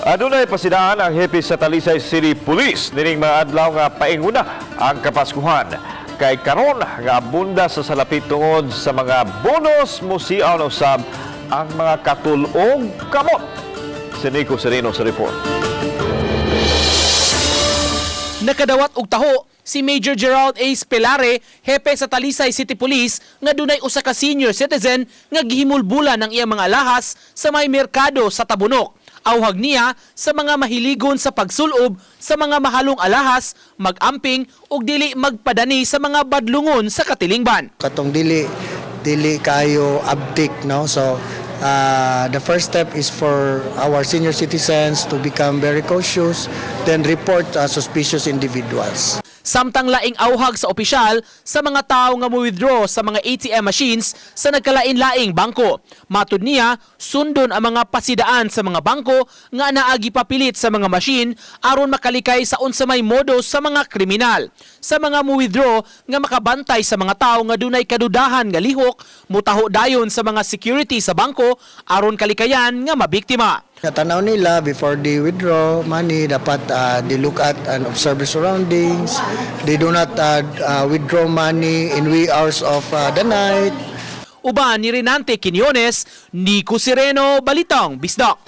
Adunay pasidaan ang hepe sa Talisay City Police nining mga adlaw nga painguna ang Kapaskuhan. Kay karon nga abunda sa salapit tungod sa mga bonus musiaw usab ang mga katulog kamot. Si Nico Sereno sa report. Nakadawat og taho si Major Gerald A. Spelare, hepe sa Talisay City Police, nga dunay usa ka senior citizen nga gihimulbulan ng iyang mga lahas sa may merkado sa Tabunok. Awhag niya sa mga mahiligon sa pagsulob sa mga mahalong alahas, mag-amping ug dili magpadani sa mga badlungon sa katilingban. Katong dili kayo abdik, no? So the first step is for our senior citizens to become very cautious, then report suspicious individuals. Samtang laing awhag sa opisyal sa mga tao nga mo-withdraw sa mga ATM machines sa nagkalain-laing bangko. Matud niya, sundon ang mga pasidaan sa mga bangko nga naagi papilit sa mga machine aron makalikay sa unsa may modo sa mga kriminal. Sa mga mo-withdraw nga makabantay sa mga tao nga dunay kadudahan nga lihok, mutaho dayon sa mga security sa bangko aron kalikayan nga mabiktima. Natanaw nila before they withdraw money, dapat they look at and observe the surroundings. They do not withdraw money in wee hours of the night. Uban ni Renante Quinones, Nico Sereno, Balitang Bisdak.